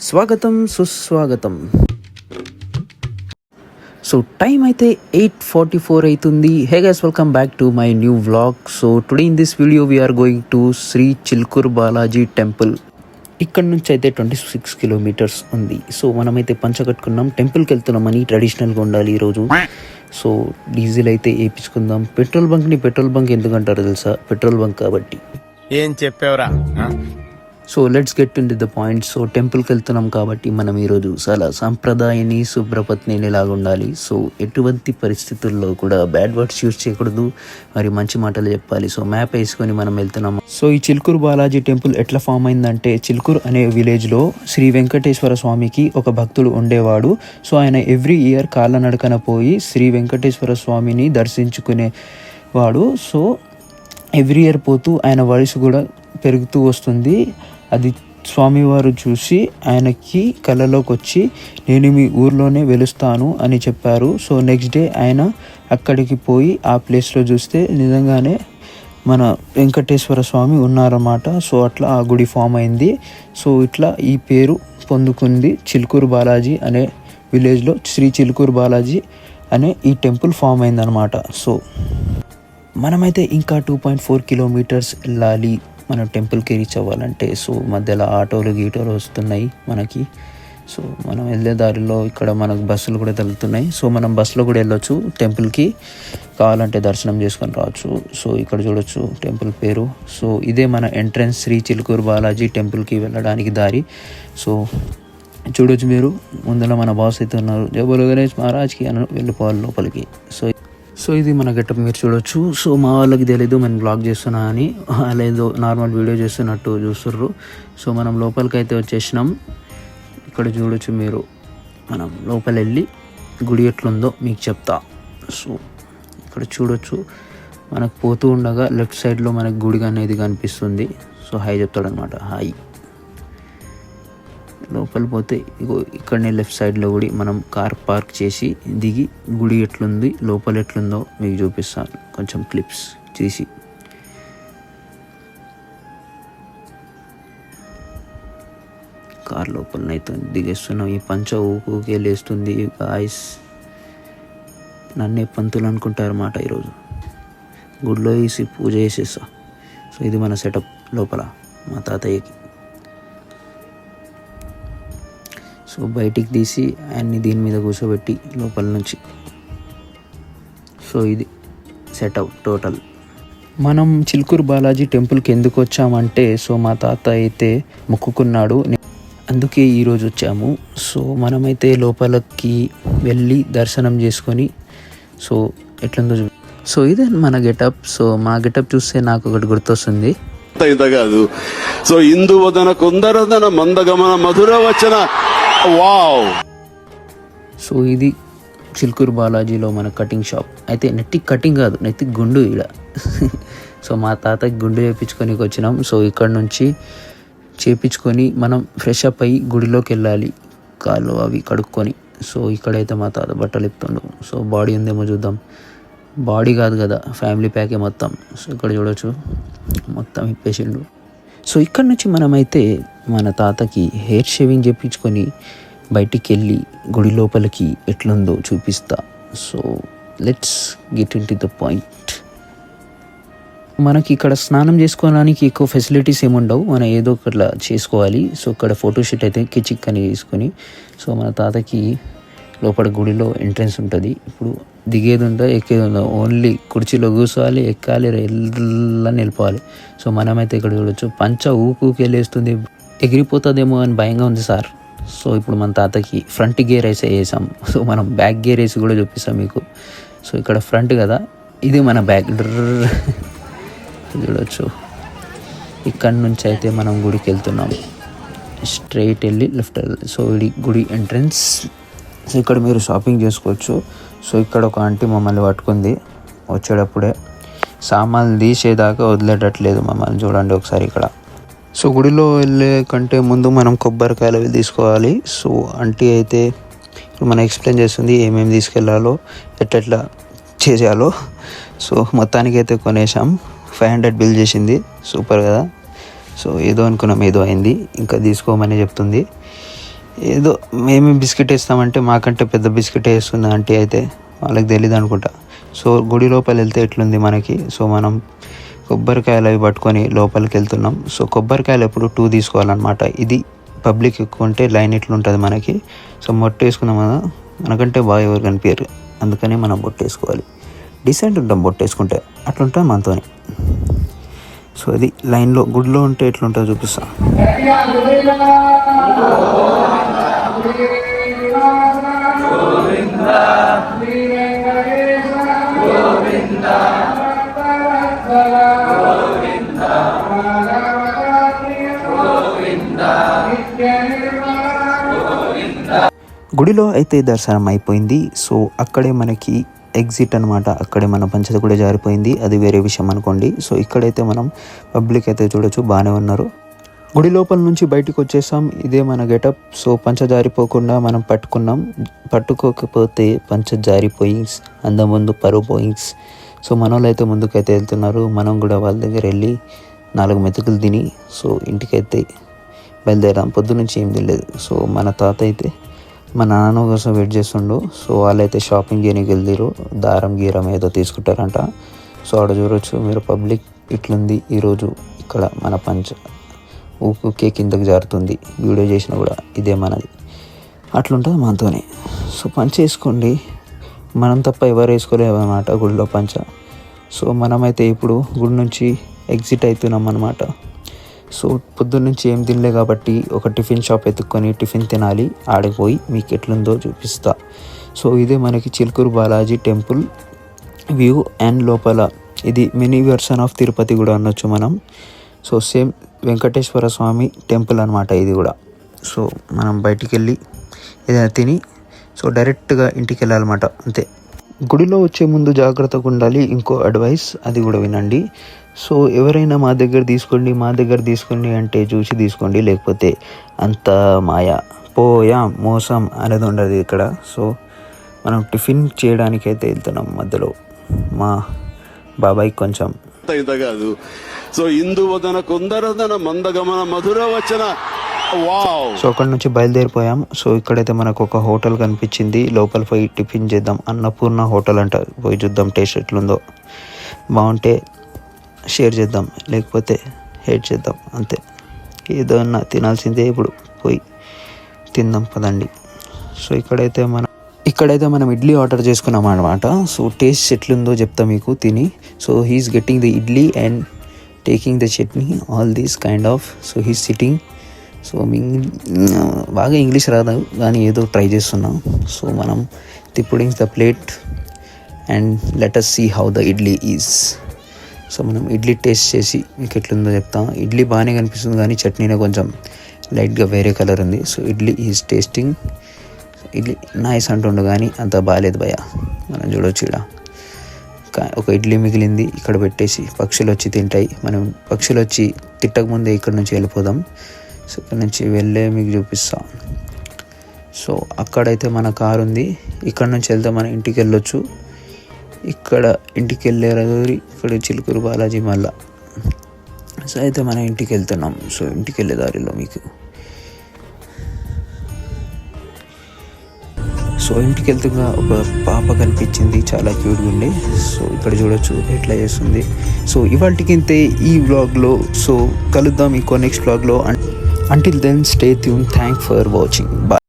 స్వాగతం సుస్వాగతం. So time అయితే 8:44 అవుతుంది. Hey guys, welcome back to my new vlog. So today in this video we're going to Shri Chilkur Balaji temple. ఇక్కడ నుంచి అయితే 26 కిలోమీటర్స్ ఉంది. సో మనమైతే పంచ కట్టుకున్నాం, టెంపుల్కి వెళ్తున్నామని. ట్రెడిషనల్గా ఉండాలి ఈరోజు. సో డీజిల్ అయితే వేయించుకుందాం. పెట్రోల్ బంక్ ఎందుకంటారో తెలుసా? పెట్రోల్ బంక్ కాబట్టి. ఏం చెప్పావురా? So let's get in to the point. So టెంపుల్కి వెళ్తున్నాం కాబట్టి మనం ఈరోజు చాలా సాంప్రదాయని శుభ్రపత్నిని లాగా ఉండాలి. సో ఎటువంటి పరిస్థితుల్లో కూడా బ్యాడ్ వర్డ్స్ యూజ్ చేయకూడదు, మరి మంచి మాటలు చెప్పాలి. సో మ్యాప్ వేసుకొని మనం వెళ్తున్నాము. సో ఈ చిలుకూరు బాలాజీ టెంపుల్ ఎట్లా ఫామ్ అయిందంటే, చిలుకూరు అనే విలేజ్లో శ్రీ వెంకటేశ్వర స్వామికి ఒక భక్తుడు ఉండేవాడు. సో ఆయన ఎవ్రీ ఇయర్ కాళ్ళనడకన పోయి శ్రీ వెంకటేశ్వర స్వామిని దర్శించుకునేవాడు. సో ఎవ్రీ ఇయర్ పోతూ ఆయన వయసు కూడా పెరుగుతూ వస్తుంది. అది స్వామివారు చూసి ఆయనకి కళ్ళలోకి వచ్చి, నేను మీ ఊర్లోనే వెలుస్తాను అని చెప్పారు. సో నెక్స్ట్ డే ఆయన అక్కడికి పోయి ఆ ప్లేస్లో చూస్తే నిజంగానే మన వెంకటేశ్వర స్వామి ఉన్నారన్నమాట. సో అట్లా ఆ గుడి ఫామ్ అయింది. సో ఇట్లా ఈ పేరు పొందుకుంది. చిలుకూరు బాలాజీ అనే విలేజ్లో శ్రీ చిలుకూరు బాలాజీ అనే ఈ టెంపుల్ ఫామ్ అయిందనమాట. సో మనమైతే ఇంకా 2.4 కిలోమీటర్స్ వెళ్ళాలి మనం టెంపుల్కి రీచ్ అవ్వాలంటే. సో మధ్యలో ఆటోలు గీటోలు వస్తున్నాయి మనకి. సో మనం వెళ్ళే దారిలో ఇక్కడ మనకు బస్సులు కూడా తగులుతున్నాయి. సో మనం బస్సులో కూడా వెళ్ళొచ్చు టెంపుల్కి, కావాలంటే దర్శనం చేసుకొని రావచ్చు. సో ఇక్కడ చూడొచ్చు టెంపుల్ పేరు. సో ఇదే మన ఎంట్రన్స్ శ్రీ చిలుకూరు బాలాజీ టెంపుల్కి వెళ్ళడానికి దారి. సో చూడొచ్చు మీరు, ముందులో మన బాస్ అయితే ఉన్నారు. జై బోలో గణేష్ మహారాజ్కి అని వెళ్ళిపోవాలి లోపలికి. సో ఇది మన గెటప్ మీరు చూడొచ్చు. సో మా వాళ్ళకి తెలీదు నేను బ్లాగ్ చేస్తున్నా అని, లేదో నార్మల్ వీడియో చేస్తున్నట్టు చూస్తుర్రు. సో మనం లోపలికి అయితే వచ్చేసినాం. ఇక్కడ చూడొచ్చు మీరు, మనం లోపల వెళ్ళి గుడి ఎట్లుందో మీకు చెప్తా. సో ఇక్కడ చూడొచ్చు, మనకు పోతూ ఉండగా లెఫ్ట్ సైడ్లో మనకు గుడి అనేది కనిపిస్తుంది. సో హాయ్ చెప్తాడనమాట, హాయ్. లోపల పోతే ఇగో ఇక్కడనే లెఫ్ట్ సైడ్లో గుడి. మనం కార్ పార్క్ చేసి దిగి గుడి ఎట్లుంది, లోపల ఎట్లుందో మీకు చూపిస్తాను కొంచెం క్లిప్స్ తీసి. కార్ లోపలనైతే దిగేస్తున్నాం. ఈ పంచ ఊకే లేస్తుంది. గాయస్ నన్నే పంతులు అనుకుంటారు అన్నమాట. ఈరోజు గుడిలో వేసి పూజ చేసేస్తా. సో ఇది మన సెటప్ లోపల మా తాతయ్యకి. సో బయటికి తీసి ఆయన్ని దీని మీద కూర్చోబెట్టి లోపల నుంచి. సో ఇది సెటప్ టోటల్. మనం చిలుకూరు బాలాజీ టెంపుల్కి ఎందుకు వచ్చామంటే, సో మా తాత అయితే మొక్కుకున్నాడు, అందుకే ఈరోజు వచ్చాము. సో మనమైతే లోపలికి వెళ్ళి దర్శనం చేసుకొని, సో ఎట్లుందో సో ఇదే మన గెటప్. సో మా గెటప్ చూస్తే నాకు ఒకటి గుర్తొస్తుంది. కాదు. సో ఇందువదన కుందరదన మందగమన మధుర వచన. వావ్. సో ఇది చిలుకూరు బాలాజీలో మన కటింగ్ షాప్. అయితే నెత్తి కటింగ్ కాదు, నెత్తి గుండు ఈడ. సో మా తాతకి గుండు చేయించుకొని వచ్చినాం. సో ఇక్కడ నుంచి చేయించుకొని మనం ఫ్రెష్ అప్ అయ్యి గుడిలోకి వెళ్ళాలి, కాళ్ళు అవి కడుక్కొని. సో ఇక్కడైతే మా తాత బట్టలు ఇస్తుండు. సో బాడీ ఉందేమో చూద్దాం. బాడీ కాదు కదా, ఫ్యామిలీ ప్యాకే మొత్తం. సో ఇక్కడ చూడొచ్చు మొత్తం ఇప్పేసిండు. సో ఇక్కడ నుంచి మనమైతే మన తాతకి హెయిర్ షేవింగ్ చేయించుకొని బయటికి వెళ్ళి గుడి లోపలికి ఎట్లుందో చూపిస్తా. So let's get in to the point. మనకి ఇక్కడ స్నానం చేసుకోవడానికి ఎక్కువ ఫెసిలిటీస్ ఏముండవు, మనం ఏదో ఒకట్లా చేసుకోవాలి. సో ఇక్కడ ఫోటోషూట్ అయితే కిచిక్ అని తీసుకొని, సో మన తాతకి లోపల గుడిలో ఎంట్రన్స్ ఉంటుంది. ఇప్పుడు దిగేది ఉందో ఎక్కేది ఉందో, ఓన్లీ కుర్చీలో కూర్చోవాలి, ఎక్కాలి, వెళ్ళని వెళ్ళిపోవాలి. సో మనమైతే ఇక్కడ చూడొచ్చు పంచ ఊకెళ్ళేస్తుంది, ఎగిరిపోతుందేమో అని భయంగా ఉంది సార్. సో ఇప్పుడు మన తాతకి ఫ్రంట్ గేర్ వేసి వేసాం. సో మనం బ్యాక్ గేర్ వేసి కూడా చూపిస్తాం మీకు. సో ఇక్కడ ఫ్రంట్ కదా, ఇది మన బ్యాక్. చూడొచ్చు ఇక్కడ నుంచి అయితే మనం గుడికి వెళ్తున్నాం. స్ట్రైట్ వెళ్ళి లెఫ్ట్ వెళ్ళాలి. సో ఇది గుడి ఎంట్రన్స్. సో ఇక్కడ మీరు షాపింగ్ చేసుకోవచ్చు. సో ఇక్కడ ఒక ఆంటీ మమ్మల్ని పట్టుకుంది వచ్చేటప్పుడే, సామాన్లు తీసేదాకా వదిలేటట్లేదు మమ్మల్ని. చూడండి ఒకసారి ఇక్కడ. సో గుడిలో వెళ్ళే కంటే ముందు మనం కొబ్బరికాయలు తీసుకోవాలి. సో ఆంటీ అయితే మనం ఎక్స్ప్లెయిన్ చేస్తుంది ఏమేమి తీసుకెళ్ళాలో, ఎట్లా చేసేయాలో. సో మొత్తానికి అయితే కొనేసాం. 500 బిల్ చేసింది. సూపర్ కదా. సో ఏదో అనుకున్నాం, ఏదో అయింది. ఇంకా తీసుకోమని చెప్తుంది. ఏదో మేమే బిస్కెట్ వేస్తామంటే మాకంటే పెద్ద బిస్కెట్ వేస్తుంది అంటే అయితే వాళ్ళకి తెలియదు అనుకుంటా. సో గుడి లోపల వెళ్తే ఎట్లుంది మనకి. సో మనం కొబ్బరికాయలు అవి పట్టుకొని లోపలికి వెళ్తున్నాం. సో కొబ్బరికాయలు ఎప్పుడు 2 తీసుకోవాలన్నమాట. ఇది పబ్లిక్ ఎక్కువ ఉంటే లైన్ ఇట్లుంటుంది మనకి. సో మొట్టు వేసుకున్నాం కదా, మనకంటే బాగా ఎవరు కనిపించారు, అందుకని మనం బొట్టు వేసుకోవాలి. డీసెంట్ ఉంటాం బొట్టు వేసుకుంటే, అట్లుంటుంది మనతోని. సో అది లైన్లో గుడిలో ఉంటే ఎట్లుంటుందో చూపిస్తా. గుడిలో అయితే దర్శనం అయిపోయింది. సో అక్కడే మనకి ఎగ్జిట్ అనమాట, అక్కడే మన పంచద కూడా జారిపోయింది, అది వేరే విషయం అనుకోండి. సో ఇక్కడైతే మనం పబ్లిక్ అయితే చూడొచ్చు, బాగానే ఉన్నారు. గుడి లోపల నుంచి బయటకు వచ్చేసాం, ఇదే మన గెటప్. సో పంచ జారిపోకుండా మనం పట్టుకున్నాం, పట్టుకోకపోతే పంచ జారిపోయి అంద ముందు పరువు పోయింగ్స్. సో మన వాళ్ళు అయితే ముందుకైతే వెళ్తున్నారు, మనం కూడా వాళ్ళ దగ్గర వెళ్ళి 4 మెతుకులు తిని సో ఇంటికైతే బయలుదేరాం. పొద్దునుంచి ఏం తెలియదు. సో మన తాత అయితే మా నాన్న కోసం వెయిట్ చేస్తుండు. సో వాళ్ళైతే షాపింగ్ చేయడానికి వెళ్తారు, దారం గీరం ఏదో తీసుకుంటారంట. సో ఆడ చూడొచ్చు మీరు పబ్లిక్ ఇట్లుంది ఈరోజు. ఇక్కడ మన పంచ ఊకే కిందకి జారుతుంది, వీడియో చేసినా కూడా ఇదే మనది, అట్లుంటుంది మనతోనే. సో పంచ వేసుకోండి, మనం తప్ప ఎవరు వేసుకోలేము అన్నమాట గుడిలో పంచ. సో మనమైతే ఇప్పుడు గుడి నుంచి ఎగ్జిట్ అవుతున్నాం అన్నమాట. సో పొద్దున్నుంచి ఏం తినలే కాబట్టి ఒక టిఫిన్ షాప్ ఎత్తుక్కొని టిఫిన్ తినాలి. ఆడిపోయి మీకు ఎట్లుందో చూపిస్తా. సో ఇదే మనకి Chilkur Balaji temple view and లోపల ఇది మినీ వెర్షన్ ఆఫ్ తిరుపతి కూడా అనొచ్చు మనం. So same Venkateswara Swami temple అనమాట ఇది కూడా. సో మనం బయటికి వెళ్ళి ఏదైనా తిని సో డైరెక్ట్గా ఇంటికి వెళ్ళాలన్నమాట, అంతే. గుడిలో వచ్చే ముందు జాగ్రత్తగా ఉండాలి, ఇంకో అడ్వైస్ అది కూడా వినండి. సో ఎవరైనా మా దగ్గర తీసుకోండి అంటే చూసి తీసుకోండి, లేకపోతే అంత మాయా పోయా మోసం అనేది ఉండదు ఇక్కడ. సో మనం టిఫిన్ చేయడానికి అయితే వెళ్తున్నాం, మధ్యలో మా బాబాయ్ కొంచెం ఇంత కాదు. సో ఇందువదన కుందరదన మందగమన మధుర వచన. వావ్. సో అక్కడ నుంచి బయలుదేరిపోయాం. సో ఇక్కడైతే మనకు ఒక హోటల్ కనిపించింది, లోపల పోయి టిఫిన్ చేద్దాం. అన్నపూర్ణ హోటల్ అంట, పోయి చూద్దాం టేస్ట్ ఎట్లుందో. బాగుంటే షేర్ చేద్దాం, లేకపోతే హేట్ చేద్దాం, అంతే. ఏదన్నా తినాల్సిందే, ఇప్పుడు పోయి తిందాం పదండి. సో ఇక్కడైతే మనం ఇడ్లీ ఆర్డర్ చేసుకున్నాం అనమాట. సో టేస్ట్ ఎట్లుందో చెప్తా మీకు తిని. So he's getting the idli and taking the chutney, all these kind of. So he's sitting. So బాగా ఇంగ్లీష్ రాదు కానీ ఏదో ట్రై చేస్తున్నాం. సో మనం putting the plate and let us see how the idli is. So మనం ఇడ్లీ టేస్ట్ చేసి మీకు ఎట్లుందో చెప్తాం. ఇడ్లీ బాగానే కనిపిస్తుంది కానీ చట్నీనే కొంచెం లైట్గా వేరే కలర్ ఉంది. So idli is tasting. Idli nice అంటుండు కానీ అంత బాగాలేదు భయ. మనం చూడవచ్చు ఇక్కడ ఒక ఇడ్లీ మిగిలింది, ఇక్కడ పెట్టేసి పక్షులు వచ్చి తింటాయి. మనం పక్షులు వచ్చి తిట్టకముందే ఇక్కడ నుంచి వెళ్ళిపోదాం. సో ఇక్కడ నుంచి వెళ్ళే మీకు చూపిస్తాం. సో అక్కడైతే మన కారు ఉంది, ఇక్కడ నుంచి వెళ్తే మన ఇంటికి వెళ్ళొచ్చు. ఇక్కడ ఇంటికి వెళ్ళే రోజు ఇక్కడ చిలుకూరు బాలాజీ మళ్ళా. సో అయితే మన ఇంటికి వెళ్తున్నాం. సో ఇంటికి వెళ్ళే దారిలో మీకు సో ఇంటికి వెళ్తుగా ఒక పాప కనిపించింది, చాలా క్యూట్గా ఉండి. సో ఇక్కడ చూడొచ్చు ఎట్లా చేస్తుంది. సో ఇవాళకి ఇంతే ఈ వ్లాగ్లో. సో కలుద్దాం ఇంకో నెక్స్ట్ వ్లాగ్లో. Until then stay tune. Thank for watching. Bye.